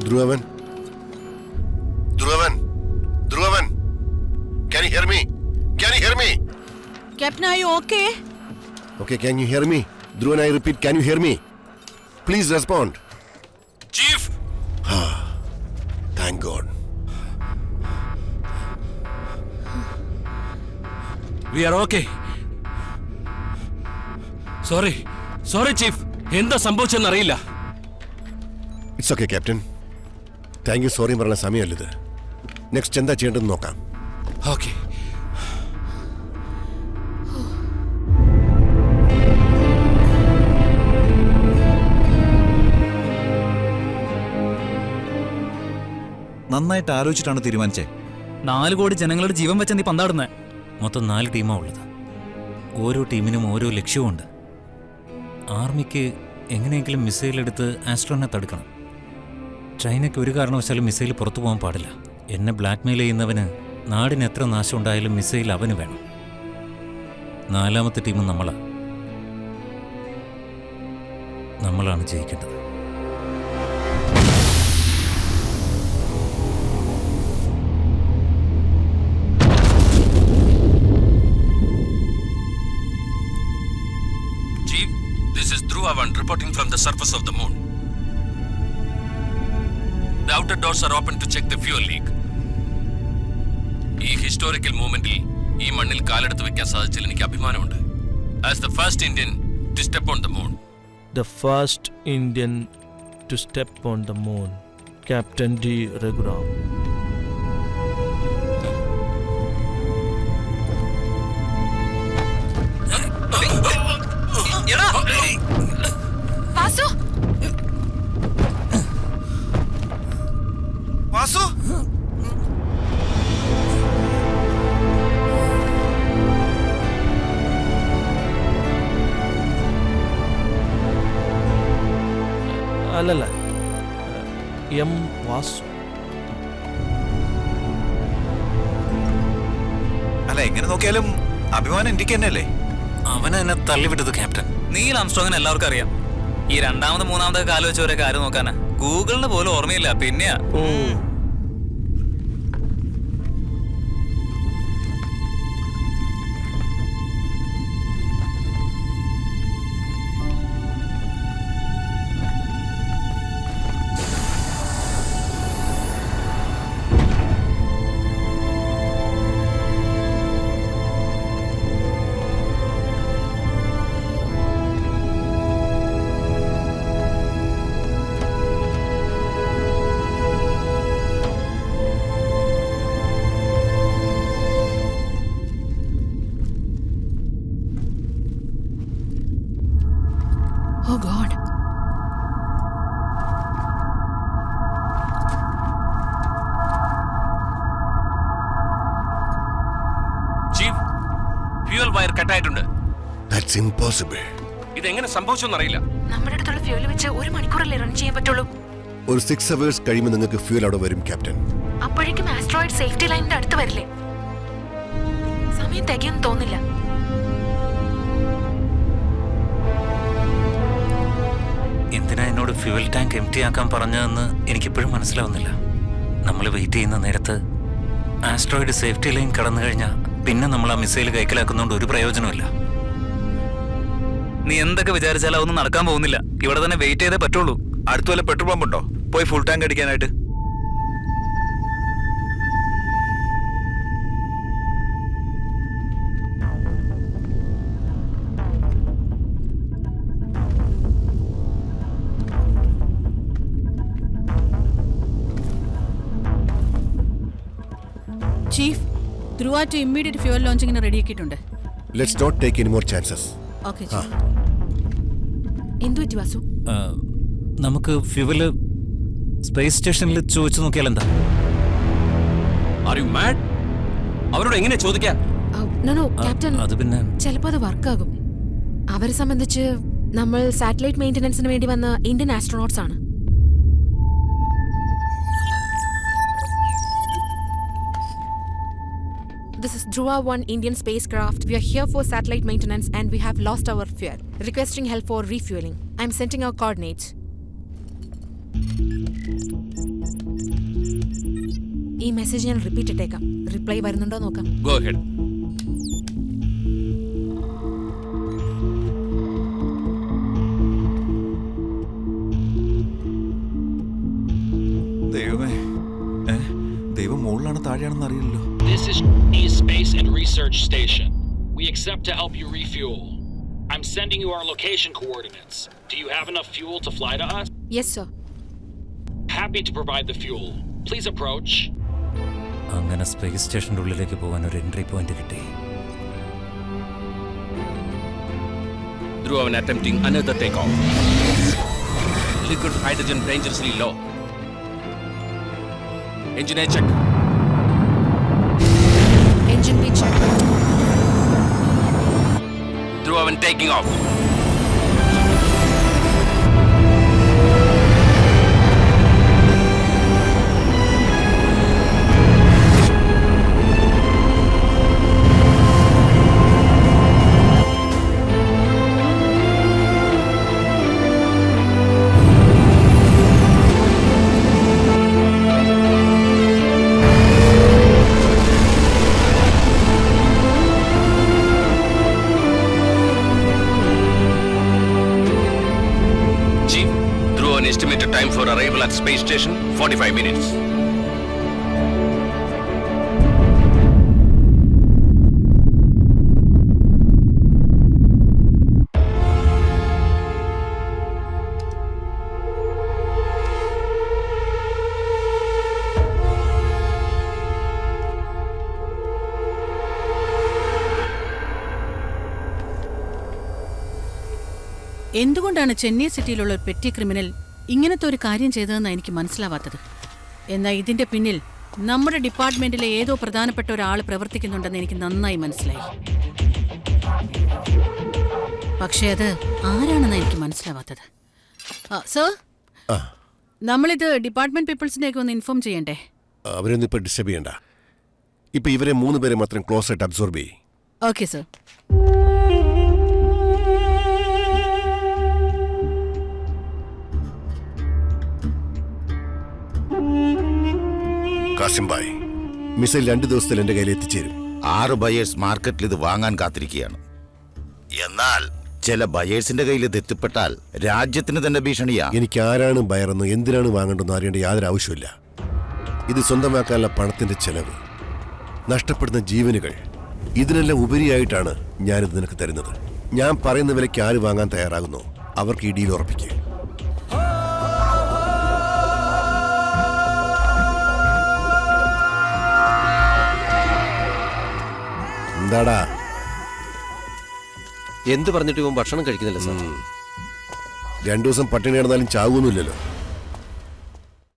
Dhruvan? Dhruvan? Dhruvan? Can you hear me? Can you hear me? Captain, are you okay? Okay, can you hear me? Dhruvan, I repeat, can you hear me? Please respond. Chief! Thank God. We are okay. Sorry, Chief. എന്താ സംഭവിച്ചെന്ന് അറിയില്ല. It's okay, Captain. Thank you, sorry പറഞ്ഞ സമയമല്ലിത്. Next എന്താ ചെയ്യേണ്ടതെന്ന് നോക്കാം. Okay. നന്നായിട്ട് ആലോചിച്ചിട്ടാണ് തീരുമാനിച്ചേ. 4 കോടി ജനങ്ങളുടെ ജീവൻ വെച്ച നീ പന്താടുന്നേ. മൊത്തം 4 ടീമാണ് ഉള്ളത്. ഓരോ ടീമിനും ഓരോ ലക്ഷ്യമുണ്ട്. ആർമിക്ക് എങ്ങനെയെങ്കിലും മിസൈൽ എടുത്ത് ആസ്ട്രോനെ തടുക്കണം. ചൈനയ്ക്ക് ഒരു കാരണവശാലും മിസൈൽ പുറത്തു പോകാൻ പാടില്ല. എന്നെ ബ്ലാക്ക്മെയിൽ ചെയ്യുന്നവന് നാടിന് എത്ര നാശം ഉണ്ടായാലും മിസൈൽ അവന് വേണം. 4ാമത്തെ ടീം നമ്മളാണ് ജയിക്കേണ്ടത്. Dhruvan reporting from the surface of the moon. The outer doors are open to check the fuel leak. ഈ ഹിസ്റ്റോറിക്കൽ മൂവ്മെന്റിൽ ഈ മണ്ണിൽ കാലെടുത്ത് വെക്കാൻ സാധിച്ചതിൽ എനിക്ക് അഭിമാനമുണ്ട്. As the first Indian to step on the moon. The first Indian to step on the moon, Captain D. Raghuram. Vasu! Vasu! അല്ലല്ല, M Vasu. അല്ല, എങ്ങനെ നോക്കിയാലും അഭിമാനം ഇന്ത്യക്ക് തന്നെയല്ലേ? അവനെ എന്നെ തള്ളിവിട്ടത് ക്യാപ്റ്റൻ. നീൽ ആംസ്ട്രോങ്ങിന് എല്ലാവർക്കും അറിയാം. ഈ 2ാമത് 3ാമതൊക്കെ കാല് വെച്ചവരെ കാര്യം നോക്കാനാ. ഗൂഗിളിന് പോലും ഓർമ്മയില്ല. പിന്നെയാ Oh God. Chief, fuel wire cut ആയിട്ടുണ്ട്. That's impossible. ഇതെങ്ങനെ സംഭവിച്ചെന്ന് അറിയില്ല. നമ്മുടെ അടുത്തുള്ള ഫ്യൂൽ വെച്ച് 1 മണിക്കൂറല്ലേ റൺ ചെയ്യാൻ പറ്റുള്ളൂ. ഒരു 6 hours കഴിയുമ്പോൾ നിങ്ങൾക്ക് ഫ്യൂൽ അവിടെ വരും, ക്യാപ്റ്റൻ. അപ്പോഴേക്കും ആസ്ട്രോയിഡ് സേഫ്റ്റി ലൈനിന്റെ അടുത്ത് വരില്ലേ? സമയം തികയൊന്നും തോന്നില്ല. എന്തിനാ എന്നോട് ഫ്യൂവൽ ടാങ്ക് എംപ്റ്റി ആക്കാൻ പറഞ്ഞതെന്ന് എനിക്കിപ്പോഴും മനസ്സിലാവുന്നില്ല. നമ്മൾ വെയിറ്റ് ചെയ്യുന്ന നേരത്ത് ആസ്ട്രോയിഡ് സേഫ്റ്റി ലൈൻ കടന്നു കഴിഞ്ഞാൽ പിന്നെ നമ്മൾ ആ മിസൈൽ കൈക്കലാക്കുന്നതുകൊണ്ട് ഒരു പ്രയോജനമില്ല. നീ എന്തൊക്കെ വിചാരിച്ചാലും അതൊന്നും നടക്കാൻ പോകുന്നില്ല. ഇവിടെ തന്നെ വെയിറ്റ് ചെയ്തേ പറ്റുള്ളൂ. അടുത്ത വല്ല പെട്രോൾ പമ്പ് ഉണ്ടോ പോയി ഫുൾ ടാങ്ക് അടിക്കാനായിട്ട്? Chief, Dhruva two immediate fuel ലോഞ്ചിങ്ങിന് റെഡിയാക്കിയിട്ടുണ്ട്. Let's not take any more chances. Okay. എന്തു പറ്റി വാസു? നമുക്ക് ഫ്യൂവല് സ്പേസ് സ്റ്റേഷനിൽ ചോദിച്ചു നോക്കിയാൽ എന്താ? Are you mad? അവരോട് എങ്ങനെ ചോദിക്കാൻ? നോ ക്യാപ്റ്റൻ, അത് പിന്നെ ചിലപ്പോൾ അത് വർക്കാകും. അവരെ സംബന്ധിച്ച് നമ്മൾ സാറ്റലൈറ്റ് മെയിൻ്റനൻസിന് വേണ്ടി വന്ന ഇന്ത്യൻ ആസ്ട്രോനോട്ട്സ് ആണ്. This is Dhruva 1 Indian spacecraft. We are here for satellite maintenance and we have lost our fuel. Requesting help for refueling. I'm sending our coordinates. ഈ മെസ്സേജ് ഞാൻ റിപ്പീറ്റ് ഇട്ടേക്കാം. റിപ്ലൈ വരുന്നുണ്ടോ നോക്കാം. Go ahead. ദൈവമേ, ദൈവം മുകളിലാണ് താഴെയാണെന്ന് അറിയില്ലല്ലോ. This is Chinese Space and Research Station. We accept to help you refuel. I'm sending you our location coordinates. Do you have enough fuel to fly to us? Yes sir. Happy to provide the fuel. Please approach. അങ്ങനെ space സ്റ്റേഷൻ്റെ ഉള്ളിലേക്ക് പോകാൻ ഒരു entry point കിട്ടി. Dhruvan attempting another takeoff. Liquid hydrogen dangerously low. Engine A check. Engine B check. Dhruvan taking off. Chief, Dhruvan estimated time for arrival at space station 45 minutes. എന്തുകൊണ്ടാണ് ചെന്നൈ സിറ്റിയിലുള്ള ഒരു petty criminal ഇങ്ങനത്തെ ഒരു കാര്യം ചെയ്തതെന്ന് എനിക്ക് മനസ്സിലാവാത്തത്. എന്നാൽ ഇതിന്റെ പിന്നിൽ നമ്മുടെ ഡിപ്പാർട്ട്മെന്റിലെ ഏതോ പ്രധാനപ്പെട്ട ഒരാൾ പ്രവർത്തിക്കുന്നുണ്ടെന്ന് എനിക്ക് നന്നായി മനസ്സിലായി. പക്ഷേ അത് ആരാണെന്ന് എനിക്ക് മനസ്സിലാവാത്തത്. സർ, ആ, നമ്മളിത് ഡിപ്പാർട്ട്മെന്റ് പീപ്പിൾസിനെയൊക്കെ ഒന്ന് ഇൻഫോം ചെയ്യണ്ടേ? അവരൊന്നും ഇപ്പൊ ഡിസ്റ്റർബ് ചെയ്യണ്ട. ഇപ്പൊ ഇവരെ 3 പേരെ മാത്രം ക്ലോസ് ആയിട്ട് അബ്സോർബ് ചെയ്യും. Okay sir. Kasim bhai, missile 2 ദിവസത്തിൽ എന്റെ കയ്യിൽ എത്തിച്ചേരും. 6 ബയേഴ്സ് മാർക്കറ്റിൽ ഇത് വാങ്ങാൻ കാത്തിരിക്കുകയാണ്. എന്നാൽ ചില ബയേഴ്സിന്റെ കയ്യിൽ ഇത് എത്തിപ്പെട്ടാൽ രാജ്യത്തിന് തന്നെ ഭീഷണിയാ. എനിക്ക് ആരാണ് ബയറെന്ന് എന്തിനാണ് വാങ്ങേണ്ടെന്ന് അറിയേണ്ട യാതൊരു ആവശ്യമില്ല. ഇത് സ്വന്തമാക്കാനുള്ള പണത്തിന്റെ ചെലവ്, നഷ്ടപ്പെടുന്ന ജീവനുകൾ, ഇതിനെല്ലാം ഉപരിയായിട്ടാണ് ഞാനിത് നിനക്ക് തരുന്നത്. ഞാൻ പറയുന്ന വിലയ്ക്ക് ആര് വാങ്ങാൻ തയ്യാറാകുന്നോ അവർക്ക് ഈ ഡീൽ ഉറപ്പിക്കുക. എന്താടാ? എന്ത് പറഞ്ഞിട്ട് ഇവൻ ഭക്ഷണം കഴിക്കുന്നില്ല സാർ. 2 ദിവസം പട്ടിണി കിടന്നാലും ചാവുന്നില്ലല്ലോ.